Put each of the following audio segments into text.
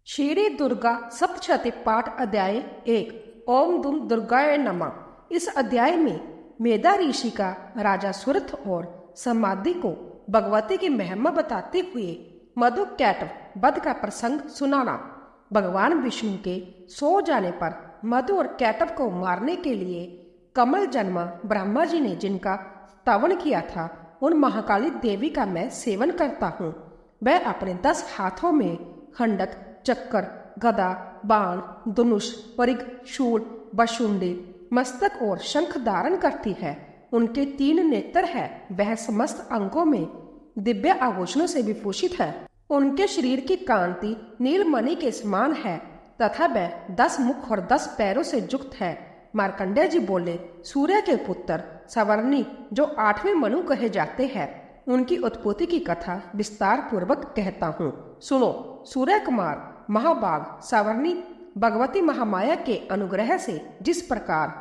श्री दुर्गा सप्तशती पाठ अध्याय 1। ओम दुम दुर्गाय नमः। इस अध्याय में मेधा ऋषि का राजा सुरथ और समाधि को भगवती की महिमा बताते हुए मधु कैटव वध का प्रसंग सुनाना। भगवान विष्णु के सो जाने पर मधु और कैटव को मारने के लिए कमल जन्मा ब्रह्मा जी ने जिनका स्तवन किया था, उन महाकाली देवी का मैं सेवन करता हूँ। वह अपने 10 हाथों में खंडक, चक्कर, गदा, बाण, धनुष, परिघ, शूल, बशुंडी, मस्तक और शंख धारण करती है। उनके 3 नेत्र है। वह समस्त अंगों में दिव्य आभूषणों से विभूषित है। उनके शरीर की कांति नीलमणि के समान है तथा वह 10 मुख और 10 पैरों से युक्त है। मार्कंडेय जी बोले, सूर्य के पुत्र सवर्णी जो 8वें मनु कहे जाते हैं, उनकी उत्पत्ति की कथा विस्तार पूर्वक कहता हूँ, सुनो। सूर्य कुमार महाभाग सवर्णी भगवती महामाया के अनुग्रह से जिस प्रकार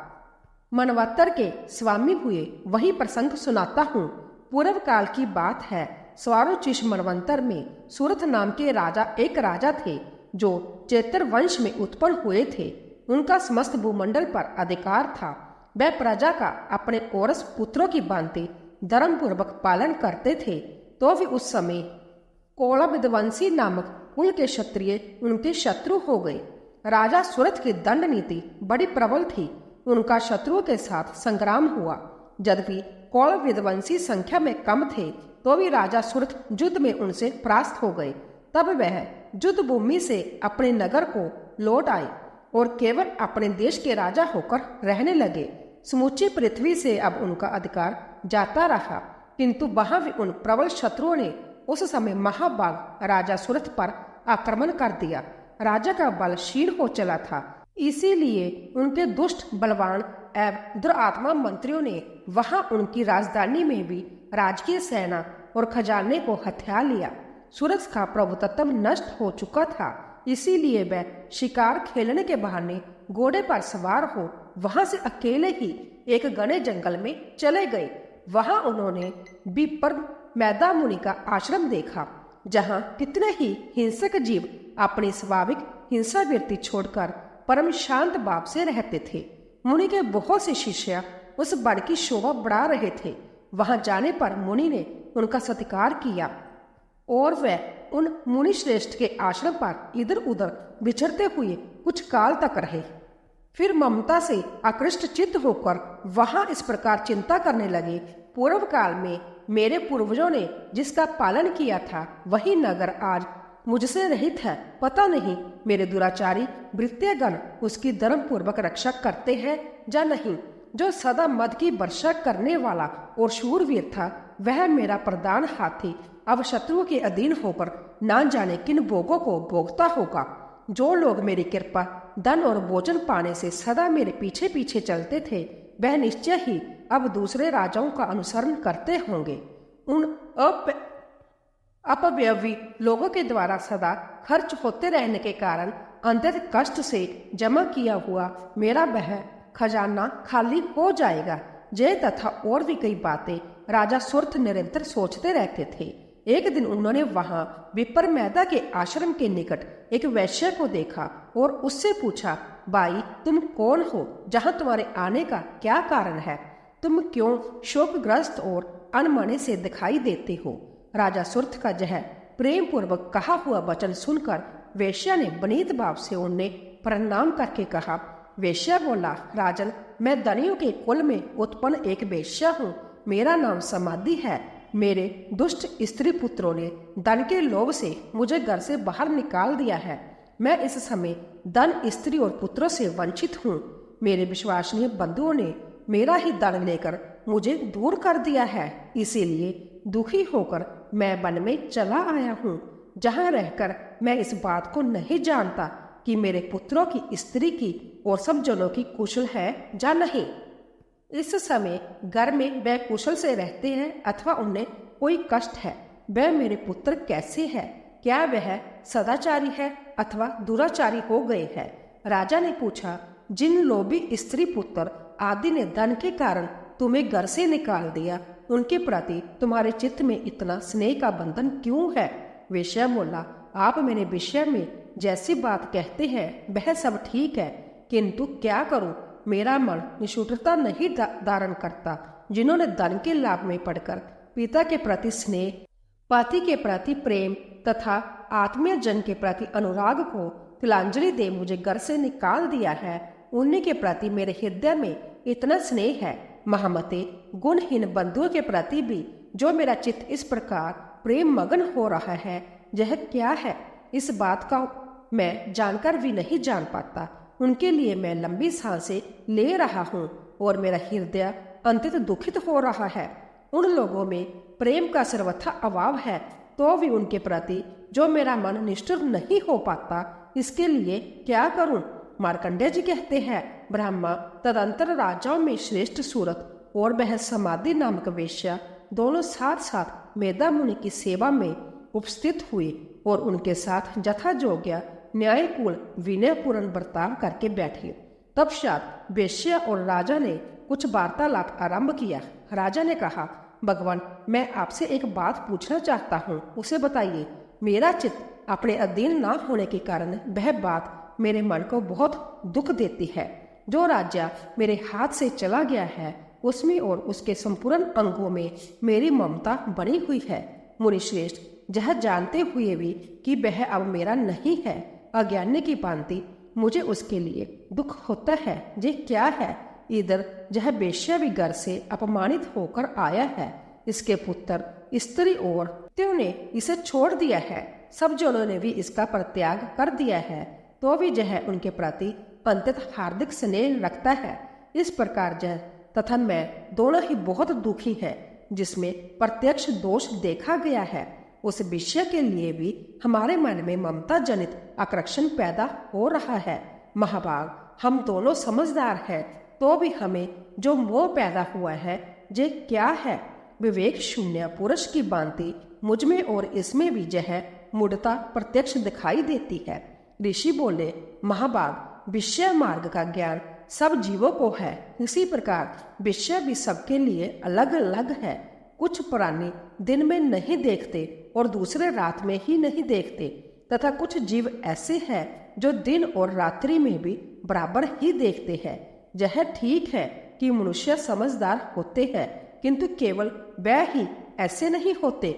मनवत्तर के स्वामी हुए, वही प्रसंग सुनाता हूँ। पूर्व काल की बात है। स्वारोचिष मनवंतर में सूरथ नाम के एक राजा थे जो चेतर वंश में उत्पन्न हुए थे। उनका समस्त भूमंडल पर अधिकार था। वह प्रजा का अपने औरस पुत्रों की भांति धर्म पूर्वक पालन करते थे। तो भी उस समय कोलविदवंशी नामक कुल के क्षत्रिय उनके शत्रु हो गए। राजा सुरथ की दंड नीति बड़ी प्रबल थी। उनका शत्रुओं के साथ संग्राम हुआ। यद्यपि कोलविदवंशी संख्या में कम थे, तो भी राजा सुरथ युद्ध में उनसे परास्त हो गए। तब वह युद्ध भूमि से अपने नगर को लौट आए और केवल अपने देश के राजा होकर रहने लगे। समूची पृथ्वी से अब उनका अधिकार जाता रहा, किंतु वहां भी उन प्रबल शत्रुओं ने उस समय महाभाग राजा सुरथ पर आक्रमण कर दिया। राजा का बल क्षीण हो चला था, इसीलिए उनके दुष्ट, बलवान एवं दुरात्मा मंत्रियों ने वहां उनकी राजधानी में भी राजकीय सेना और खजाने को हथिया लिया। सुरथ का प्रभुत्व नष्ट हो चुका था, इसीलिए वह शिकार खेलने के बहाने घोड़े पर सवार हो वहां से अकेले ही एक घने जंगल में चले गए। वहां उन्होंने विपर मेधा मुनि का आश्रम देखा, जहां कितने ही हिंसक जीव अपनी स्वाभाविक हिंसा वृत्ति छोड़कर परम शांत भाव से रहते थे। मुनि के बहुत से शिष्य उस वन की शोभा बढ़ा रहे थे। वहां जाने पर मुनि ने उनका सत्कार किया और वह उन मुनि श्रेष्ठ के आश्रम पर इधर उधर विचरते हुए कुछ काल तक रहे। फिर ममता से आकृष्ट चित्त होकर वहां इस प्रकार चिंता करने लगे, पूर्व काल में मेरे पूर्वजों ने जिसका पालन किया था, वही नगर आज मुझसे रहित है। पता नहीं मेरे दुराचारी भृत्यगण उसकी धर्म पूर्वक रक्षा करते हैं या नहीं। जो सदा मद की वर्षा करने वाला और शूरवीर था, वह मेरा प्रधान हाथी अब शत्रुओं के अधीन होकर ना जाने किन भोगों को भोगता होगा। जो लोग मेरी कृपा, धन और भोजन पाने से सदा मेरे पीछे पीछे चलते थे, वह निश्चय ही अब दूसरे राजाओं का अनुसरण करते होंगे। उन अपव्ययी लोगों के द्वारा सदा खर्च होते रहने के कारण अंततः कष्ट से जमा किया हुआ मेरा वह खजाना खाली हो जाएगा। ये तथा और भी कई बातें राजा सुरथ निरंतर सोचते रहते थे। एक दिन उन्होंने वहां विपर मेधा के आश्रम के निकट एक वैश्य को देखा और उससे पूछा, भाई तुम कौन हो? जहां तुम्हारे आने का क्या कारण है? तुम क्यों शोकग्रस्त और अनमने से दिखाई देते हो? राजा सुरथ का यह प्रेम पूर्वक कहा हुआ वचन सुनकर वैश्य ने विनीत भाव से उन्हें प्रणाम करके कहा। वैश्य बोला, राजन, मैं धनियों के कुल में उत्पन्न एक वैश्य हूँ। मेरा नाम समाधि है। मेरे दुष्ट स्त्री पुत्रों ने धन के लोभ से मुझे घर से बाहर निकाल दिया है। मैं इस समय धन, स्त्री और पुत्रों से वंचित हूँ। मेरे विश्वसनीय बंधुओं ने मेरा ही धन लेकर मुझे दूर कर दिया है। इसीलिए दुखी होकर मैं वन में चला आया हूँ, जहाँ रहकर मैं इस बात को नहीं जानता कि मेरे पुत्रों की, स्त्री की और सब जनों की कुशल है या नहीं। इस समय घर में वह कुशल से रहते हैं अथवा उन्हें कोई कष्ट है। वह मेरे पुत्र कैसे है? क्या वह सदाचारी है अथवा दुराचारी हो गए हैं? राजा ने पूछा, जिन लोभी स्त्री पुत्र आदि ने धन के कारण तुम्हें घर से निकाल दिया, उनके प्रति तुम्हारे चित्त में इतना स्नेह का बंधन क्यों है? वैश्य बोला, आप मेरे विषय में जैसी बात कहते हैं वह सब ठीक है, किंतु क्या करूं, मेरा मन निष्ठुरता नहीं धारण करता। जिन्होंने धन के लाभ में पड़कर पिता के प्रति स्नेह, पति के प्रति प्रेम तथा आत्मीय जन के प्रति अनुराग को तिलांजलि दे मुझे घर से निकाल दिया है, उन्हीं के प्रति मेरे हृदय में इतना स्नेह है। महामते, गुणहीन बंधुओं के प्रति भी जो मेरा चित्त इस प्रकार प्रेम मगन हो रहा है, यह क्या है? इस बात का मैं जानकर भी नहीं जान पाता। उनके लिए मैं लंबी सांसें ले रहा हूँ और मेरा हृदय अंतत दुखित हो रहा है। उन लोगों में प्रेम का सर्वथा अभाव है, तो भी उनके प्रति जो मेरा मन निष्ठुर नहीं हो पाता, इसके लिए क्या करूं? मार्कंडेय जी कहते हैं, ब्रह्मा तदंतर राजाओं में श्रेष्ठ सूरत और वह समाधि नामक वेश्या दोनों साथ साथ मेधा मुनि की सेवा में उपस्थित हुए और उनके साथ जथा जोग्य न्यायपूर्ण विनयपूर्ण बर्ताव करके बैठे। तत्पश्चात वेश्या और राजा ने कुछ वार्तालाप आरंभ किया। राजा ने कहा, भगवान, मैं आपसे एक बात पूछना चाहता हूँ, उसे बताइए। मेरा चित्त अपने अधीन न होने के कारण वह बात मेरे मन को बहुत दुख देती है। जो राज्य मेरे हाथ से चला गया है, उसमें और उसके संपूर्ण अंगों में मेरी ममता बनी हुई है। मुनिश्रेष्ठ, यह जानते हुए भी कि वह अब मेरा नहीं है, अज्ञानी की भांति मुझे उसके लिए दुख होता है। ये क्या है? इधर यह वेश्या भी घर से अपमानित होकर आया है, इसके पुत्र, स्त्री और त्यों ने इसे छोड़ दिया है। सब जनों ने भी इसका परित्याग कर दिया है, तो भी यह उनके प्रति अंततः हार्दिक स्नेह रखता है। इस प्रकार यह तथा मैं दोनों ही बहुत दुखी है, जिसमें प्रत्यक्ष दोष देखा गया है। उस विषय के लिए भी हमारे मन में ममता जनित आकर्षण पैदा हो रहा है। महाभाग, हम दोनों समझदार हैं, तो भी हमें जो मोह पैदा हुआ है, ये क्या है? विवेक शून्य पुरुष की भांति मुझ में और इसमें भी यह मूढ़ता प्रत्यक्ष दिखाई देती है। ऋषि बोले, महाभाग, विषय मार्ग का ज्ञान सब जीवों को है, इसी प्रकार विषय भी सबके लिए अलग अलग है। कुछ प्राणी दिन में नहीं देखते और दूसरे रात में ही नहीं देखते, तथा कुछ जीव ऐसे हैं जो दिन और रात्रि में भी बराबर ही देखते हैं। यह ठीक है कि मनुष्य समझदार होते हैं, किंतु केवल वह ही ऐसे नहीं होते।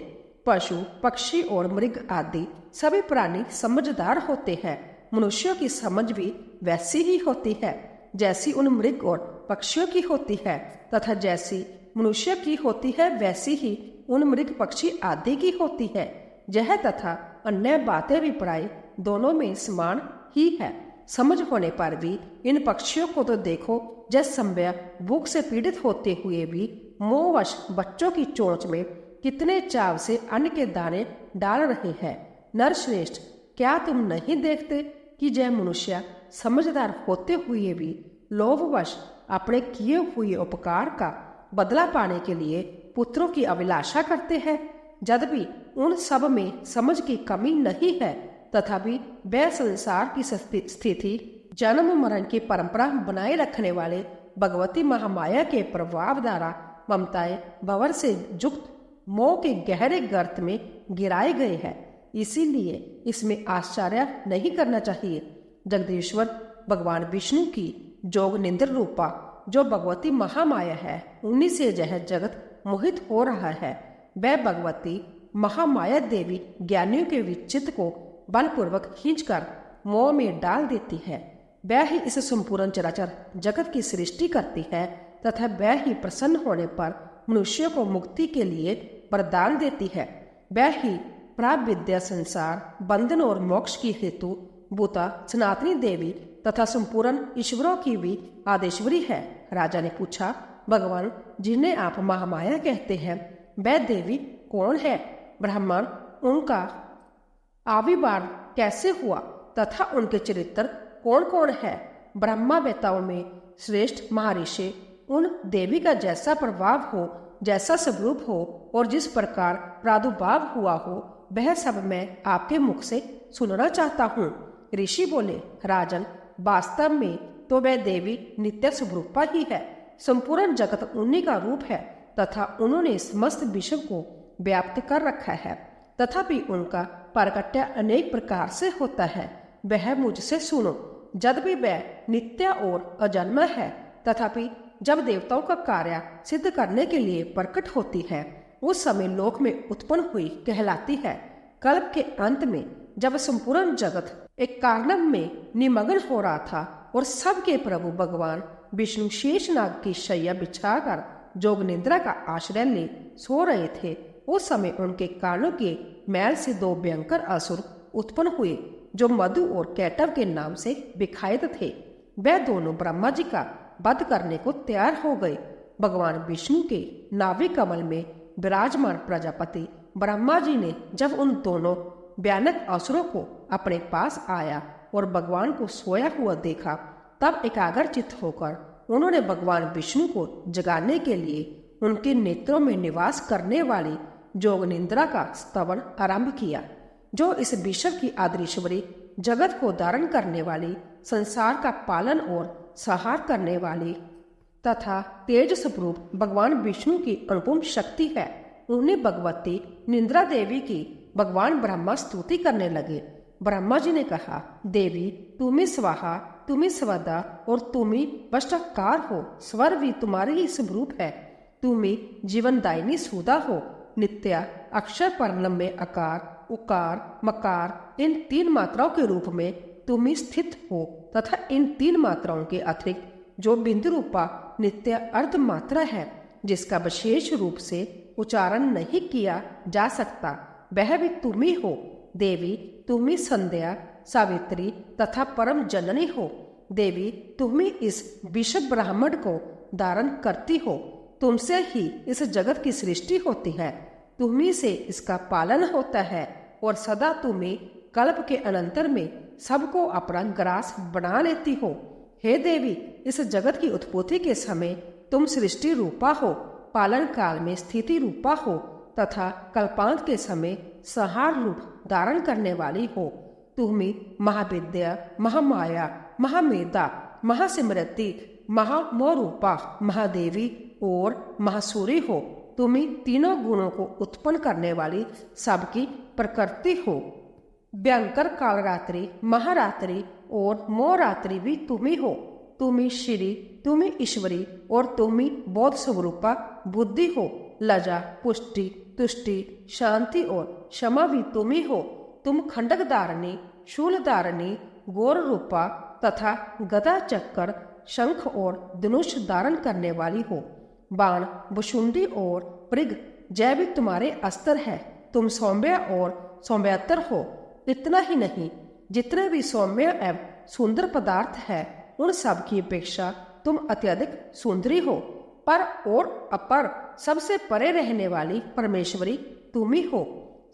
पशु, पक्षी और मृग आदि सभी प्राणी समझदार होते हैं। मनुष्यों की समझ भी वैसी ही होती है जैसी उन मृग और पक्षियों की होती है, तथा जैसी मनुष्य की होती है वैसी ही उन मृग पक्षी आदि की होती है। यह तथा अन्य बातें भी प्राय दोनों में समान ही है। समझ होने पर भी इन पक्षियों को तो देखो, जैसे संभव भूख से पीड़ित होते हुए भी मोहवश बच्चों की चोंच में कितने चाव से अन्न के दाने डाल रहे हैं। नरश्रेष्ठ, क्या तुम नहीं देखते कि यह मनुष्य समझदार होते हुए भी लोभवश अपने किए हुए उपकार का बदला पाने के लिए पुत्रों की अभिलाषा करते हैं? यद्यपि उन सब में समझ की कमी नहीं है, तथापि वह संसार की स्थिति, जन्म मरण की परंपरा बनाए रखने वाले भगवती महामाया के प्रभाव द्वारा ममताएं भंवर से युक्त मोह के गहरे गर्त में गिराए गए हैं। इसीलिए इसमें आश्चर्य नहीं करना चाहिए। जगदीश्वर भगवान विष्णु की जोग निंद्र रूपा जो भगवती महामाया है, उन्हीं से यह जगत मोहित हो रहा है। वह भगवती महामाया देवी ज्ञानियों के विचित्त को बलपूर्वक खींचकर मोह में डाल देती है। वह ही इस संपूर्ण चराचर जगत की सृष्टि करती है, तथा वह ही प्रसन्न होने पर मनुष्यों को मुक्ति के लिए वरदान देती है। वह ही प्राप्त विद्या, संसार बंधन और मोक्ष की हेतु भूता सनातनी देवी तथा संपूर्ण ईश्वरों की भी आदेश्वरी है। राजा ने पूछा, भगवान, जिन्हें आप महामाया कहते हैं, वह देवी कौन है? ब्राह्मण, उनका आविर्भाव कैसे हुआ तथा उनके चरित्र कौन कौन है? ब्रह्मा वेताओं में श्रेष्ठ महर्षि उन देवी का जैसा प्रभाव हो, जैसा स्वरूप हो और जिस प्रकार प्रादुर्भाव हुआ हो, वह सब मैं आपके मुख से सुनना चाहता हूँ। ऋषि बोले, राजन, वास्तव में तो वह देवी नित्य स्वरूपा ही है। संपूर्ण जगत उन्हीं का रूप है तथा उन्होंने समस्त विश्व को व्याप्त कर रखा है। तथापि उनका प्रकट्य अनेक प्रकार से होता है, वह मुझसे सुनो। जब भी वह नित्य और अजन्मा है, तथापि जब देवताओं का कार्य सिद्ध करने के लिए प्रकट होती है, उस समय लोक में उत्पन्न हुई कहलाती है। कल्प के अंत में जब संपूर्ण जगत एक कारणम में निमग्न हो रहा था और सबके प्रभु भगवान विष्णु शेषनाग की शैया बिछाकर जोग निद्रा का आश्रय ले सो रहे थे, उस समय उनके कानों के मैल से दो भयंकर असुर उत्पन्न हुए, जो मधु और कैटव के नाम से विख्यात थे। वह दोनों ब्रह्मा जी का वध करने को तैयार हो गए। भगवान विष्णु के नाभि कमल में विराजमान प्रजापति ब्रह्मा जी ने जब उन दोनों भयानक असुरों को अपने पास आया और भगवान को सोया हुआ देखा, तब एकाग्रचित्त होकर उन्होंने भगवान विष्णु को जगाने के लिए उनके नेत्रों में निवास करने वाली जोग निद्रा का स्तवन आरंभ किया, जो इस विश्व की आदरीश्वरी, जगत को धारण करने वाली, संसार का पालन और संहार करने वाली तथा तेज स्वरूप भगवान विष्णु की अनुपम शक्ति है। उन्हें भगवती निद्रा देवी की भगवान ब्रह्मा स्तुति करने लगे। ब्रह्मा जी ने कहा, देवी तुम्ही स्वाहा, तुम्ही स्वदा और तुम्ही वष्टकार हो। स्वर भी तुम्हारे ही स्वरूप है। तुम्ही जीवनदायिनी सुधा हो। नित्या अक्षर पर्णम में अकार, उकार, मकार इन तीन मात्राओं के रूप में तुम्ही स्थित हो तथा इन तीन मात्राओं के अतिरिक्त जो बिंदु रूपा नित्य अर्ध मात्रा है, जिसका विशेष रूप से उच्चारण नहीं किया जा सकता, वह भी तुम्ही हो। देवी तुम्ही संध्या, सावित्री तथा परम जननी हो। देवी तुम्ही इस विश्व ब्राह्मण को धारण करती हो। तुमसे ही इस जगत की सृष्टि होती है, तुम्ही से इसका पालन होता है और सदा तुम्ही कल्प के अनंतर में सबको अपना ग्रास बना लेती हो। हे देवी, इस जगत की उत्पत्ति के समय तुम सृष्टि रूपा हो, पालन काल में स्थिति रूपा हो तथा कल्पांत के समय संहार रूप धारण करने वाली हो। तुम्ही महाविद्या, महामाया, महामेधा, महासिमृति, महामोरूपा, महादेवी और महासूरी हो। तुम्ही तीनों गुणों को उत्पन्न करने वाली सबकी प्रकृति हो। भयंकर कालरात्रि, महारात्रि और मोहरात्रि भी तुम्ही हो। तुम्ही श्री, तुम्ही ईश्वरी और तुम्ही बोध स्वरूपा बुद्धि हो। लजा, पुष्टि, तुष्टि, शांति और क्षमा भी तुम्ही हो। तुम खंडक धारणी, शूल धारणी, गौर रूपा तथा गदा, चक्कर, शंख और धनुष धारण करने वाली हो। बाण, भुशुंडी और पृग जय भी तुम्हारे अस्त्र है। तुम सौम्य और सौम्यतर हो। इतना ही नहीं, जितने भी सौम्य एवं सुंदर पदार्थ है, उन सब की अपेक्षा तुम अत्यधिक सुंदरी हो। पर और अपर सबसे परे रहने वाली परमेश्वरी तुम्ही हो।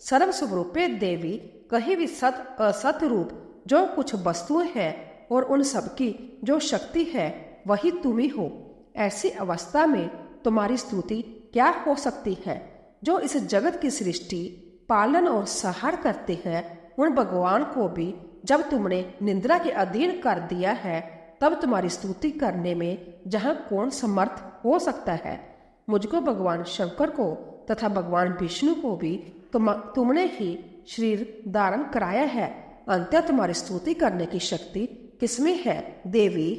सर्वस्वरूपे देवी, कहीं भी सत असत रूप जो कुछ वस्तुएं हैं और उन सब की जो शक्ति है, वही तुम्ही हो। ऐसी अवस्था में तुम्हारी स्तुति क्या हो सकती है? जो इस जगत की सृष्टि, पालन और संहार करते हैं, उन भगवान को भी जब तुमने निंद्रा के अधीन कर दिया है, तब तुम्हारी स्तुति करने में जहाँ कौन समर्थ हो सकता है? मुझको भगवान शंकर को तथा भगवान विष्णु को भी तुमने ही शरीर धारण कराया है। अंत्य तुम्हारी स्तुति करने की शक्ति किसमें है? देवी,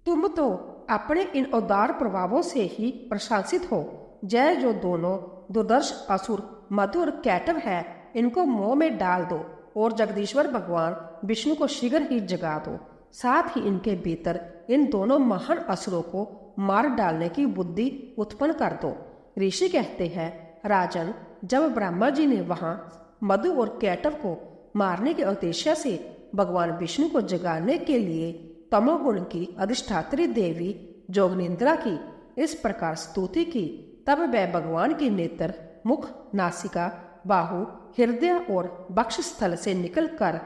तुम तो अपने इन उदार प्रभावों से ही प्रशंसित हो। जय जो दोनों दुर्दर्श असुर मधु और कैटव है, इनको मोह में डाल दो और जगदीश्वर भगवान विष्णु को शीघ्र ही जगा दो। साथ ही इनके भीतर इन दोनों महान असुरों को मार डालने की बुद्धि उत्पन्न कर दो। ऋषि कहते हैं, राजन, जब ब्रह्मा जी ने वहां मधु और कैटव को मारने के उद्देश्य से भगवान विष्णु को जगाने के लिए तमोगुण की अधिष्ठात्री देवी जोगनिंद्रा की इस प्रकार स्तुति की, तब वह भगवान के नेत्र, मुख, नासिका, बाहु, हृदय और वक्षस्थल से निकलकर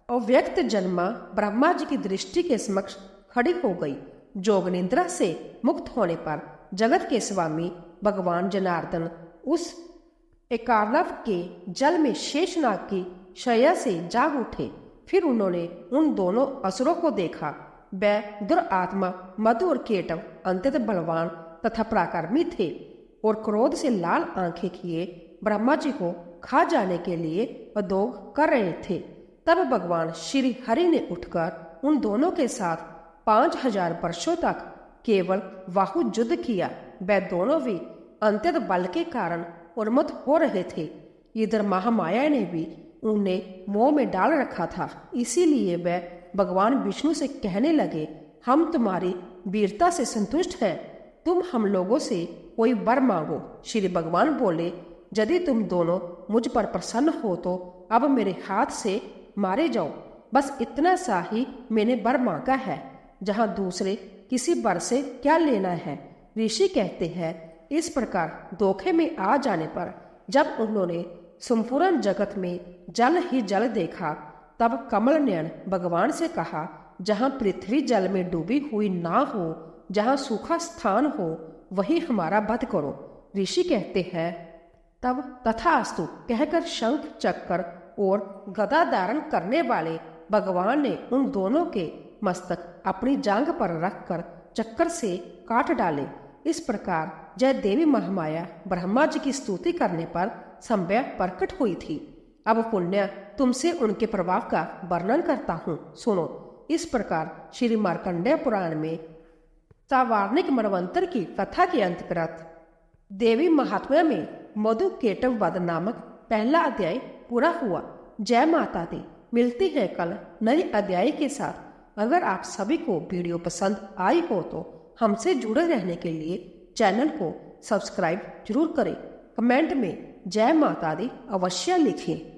अव्यक्त जन्मा ब्रह्मा जी की दृष्टि के समक्ष खड़ी हो गई। जोगनिंद्रा से मुक्त होने पर जगत के स्वामी भगवान जनार्दन उस एकार्णव के जल में शेषनाग की शैया से जाग उठे। फिर उन्होंने उन दोनों असुरों को देखा। वह दुरात्मा मधु और केटव अत्यंत बलवान तथा पराक्रमी थे और क्रोध से लाल आंखें किए ब्रह्मा जी को खा जाने के लिए उद्योग कर रहे थे। तब भगवान श्री हरि ने उठकर उन दोनों के साथ 5000 वर्षों तक केवल बाहु युद्ध किया। वे दोनों भी अत्यंत बल के कारण उन्मत्त हो रहे थे। इधर महामाया ने भी उन्हें मोह में डाल रखा था। इसीलिए वे भगवान विष्णु से कहने लगे, हम तुम्हारी वीरता से संतुष्ट हैं, तुम हम लोगों से कोई वर मांगो। श्री भगवान बोले, यदि तुम दोनों मुझ पर प्रसन्न हो तो अब मेरे हाथ से मारे जाओ। बस इतना सा ही मैंने वर मांगा है, जहाँ दूसरे किसी वर से क्या लेना है। ऋषि कहते हैं, इस प्रकार धोखे में आ जाने पर जब उन्होंने संपूर्ण जगत में जल ही जल देखा, तब कमल नयन भगवान से कहा, जहाँ पृथ्वी जल में डूबी हुई ना हो, जहाँ सूखा स्थान हो, वही हमारा वध करो। ऋषि कहते हैं, तब तथास्तु कहकर शंख चक्र और गदा धारण करने वाले भगवान ने उन दोनों के मस्तक अपनी जांघ पर रखकर चक्कर से काट डाले। इस प्रकार जय देवी महामाया ब्रह्मा जी की स्तुति करने पर संभय प्रकट हुई थी। अब पुण्य तुमसे उनके प्रभाव का वर्णन करता हूँ, सुनो। इस प्रकार श्री मार्कंडेय पुराण में सावार्णिक मनवंतर की कथा के अंतर्गत देवी महात्म्य में मधु केटव वध नामक पहला अध्याय पूरा हुआ। जय माता दी। मिलती है कल नए अध्याय के साथ। अगर आप सभी को वीडियो पसंद आई हो तो हमसे जुड़े रहने के लिए चैनल को सब्सक्राइब जरूर करें। कमेंट में जय माता दी अवश्य लिखें।